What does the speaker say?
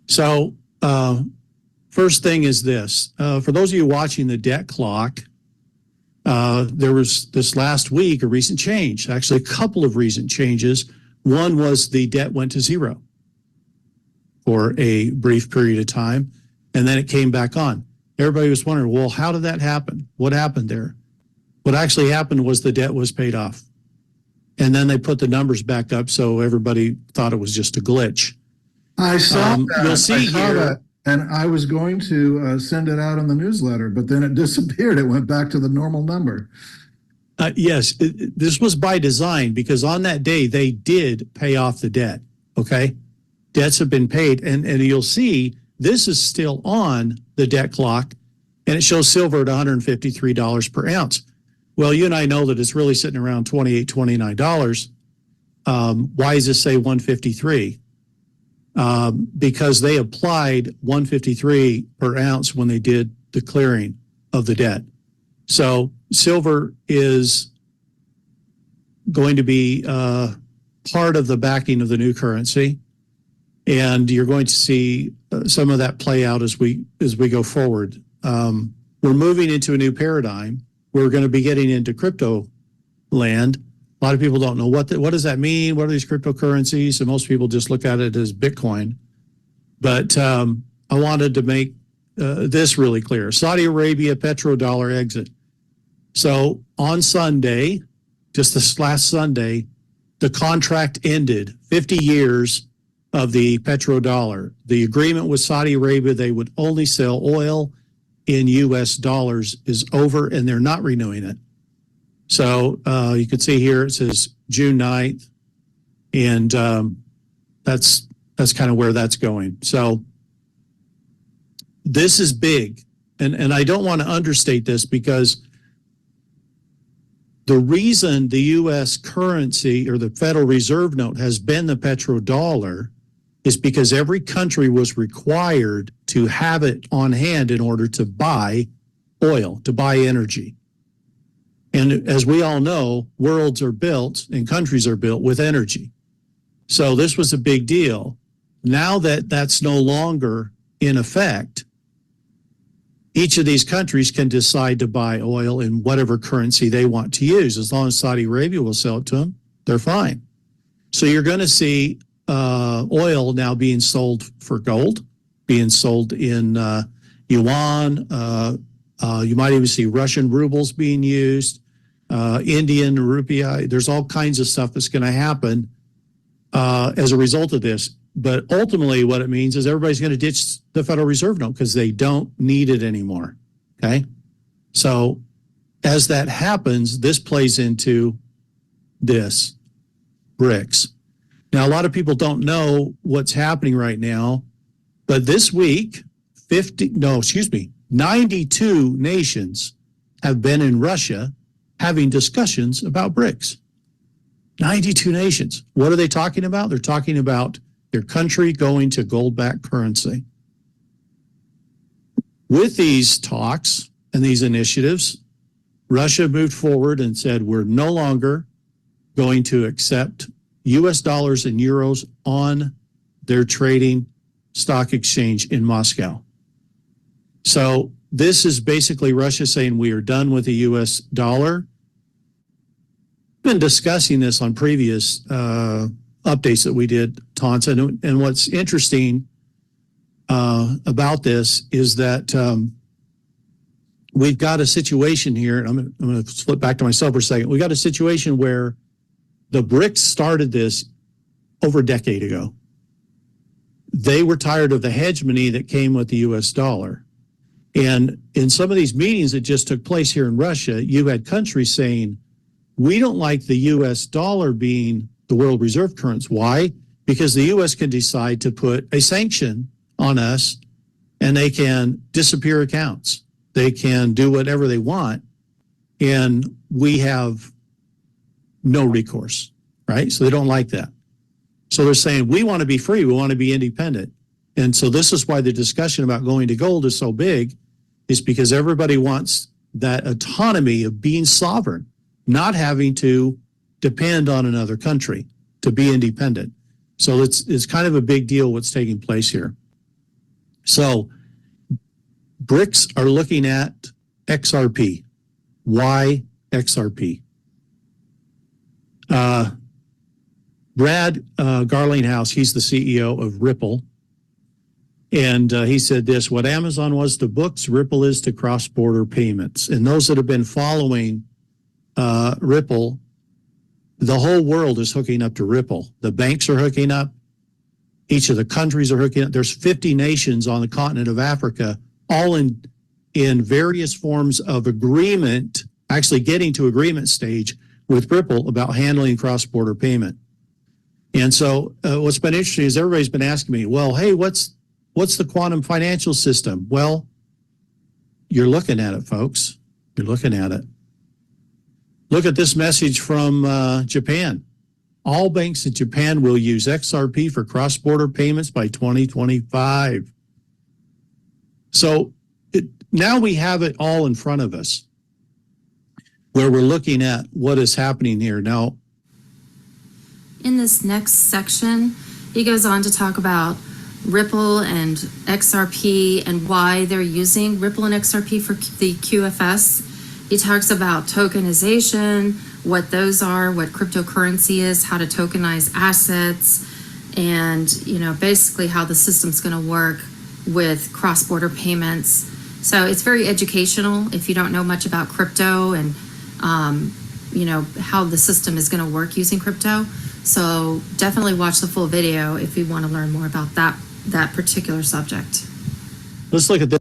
So, first thing is this. For those of you watching the debt clock, there was this last week a recent change, actually a couple of recent changes. One was the debt went to zero for a brief period of time, and then it came back on. Everybody was wondering, well, how did that happen? What happened there? What actually happened was the debt was paid off. And then they put the numbers back up, so everybody thought it was just a glitch. I saw that. You'll see I saw here. that, and I was going to send it out in the newsletter, but then it disappeared. It went back to the normal number. Yes, this was by design because on that day they did pay off the debt. Okay, debts have been paid, and you'll see this is still on the debt clock, and it shows silver at $153 per ounce. Well, you and I know that it's really sitting around $28, $29. Why does this say 153? Because they applied 153 per ounce when they did the clearing of the debt. So silver is going to be part of the backing of the new currency, and you're going to see some of that play out as we go forward. We're moving into a new paradigm. We're going to be getting into crypto land. A lot of people don't know what does that mean? What are these cryptocurrencies? And most people just look at it as Bitcoin. But I wanted to make this really clear. Saudi Arabia Petro-Dollar exit. So on Sunday, just this last Sunday, the contract ended. 50 years of the Petro-Dollar. The agreement with Saudi Arabia, they would only sell oil in U.S. dollars, is over, and they're not renewing it. So you can see here it says June 9th, and that's kind of where that's going. So this is big, and I don't want to understate this because the reason the U.S. currency or the Federal Reserve note has been the petrodollar is because every country was required to have it on hand in order to buy oil, to buy energy. And as we all know, worlds are built and countries are built with energy. So this was a big deal. Now that that's no longer in effect, each of these countries can decide to buy oil in whatever currency they want to use. As long as Saudi Arabia will sell it to them, they're fine. So you're going to see oil now being sold for gold, being sold in yuan. You might even see Russian rubles being used, Indian rupee. There's all kinds of stuff that's going to happen as a result of this. But ultimately what it means is everybody's going to ditch the Federal Reserve note because they don't need it anymore. Okay. So as that happens, this plays into this BRICS. Now, a lot of people don't know what's happening right now, but this week, 92 nations have been in Russia having discussions about BRICS. 92 nations. What are they talking about? They're talking about their country going to gold-backed currency. With these talks and these initiatives, Russia moved forward and said, we're no longer going to accept U.S. dollars and euros on their trading stock exchange in Moscow. So this is basically Russia saying we are done with the U.S. dollar. We've been discussing this on previous updates that we did, Tonsa, and what's interesting about this is that we've got a situation here, and I'm going to flip back to myself for a second. We've got a situation where the BRICS started this over a decade ago. They were tired of the hegemony that came with the U.S. dollar. And in some of these meetings that just took place here in Russia, you had countries saying, we don't like the U.S. dollar being the world reserve currency. Why? Because the U.S. can decide to put a sanction on us and they can disappear accounts. They can do whatever they want. And we have no recourse, right? So they don't like that. So they're saying, we want to be free. We want to be independent. And so this is why the discussion about going to gold is so big, is because everybody wants that autonomy of being sovereign, not having to depend on another country to be independent. So it's kind of a big deal what's taking place here. So BRICS are looking at XRP. Why XRP? Brad Garlinghouse, he's the CEO of Ripple. And he said this, what Amazon was to books, Ripple is to cross-border payments. And those that have been following Ripple, the whole world is hooking up to Ripple. The banks are hooking up. Each of the countries are hooking up. There's 50 nations on the continent of Africa, all in various forms of agreement, actually getting to agreement stage with Ripple about handling cross-border payment. And so what's been interesting is everybody's been asking me, well, hey, what's the quantum financial system? Well, you're looking at it, folks. You're looking at it. Look at this message from Japan. All banks in Japan will use XRP for cross-border payments by 2025. So now we have it all in front of us where we're looking at what is happening here. Now, in this next section, he goes on to talk about Ripple and XRP and why they're using Ripple and XRP for the QFS. He talks about tokenization, what those are, what cryptocurrency is, how to tokenize assets, and basically how the system's going to work with cross-border payments. So it's very educational if you don't know much about crypto and how the system is going to work using crypto. So definitely watch the full video if you want to learn more about that particular subject. Let's look at this.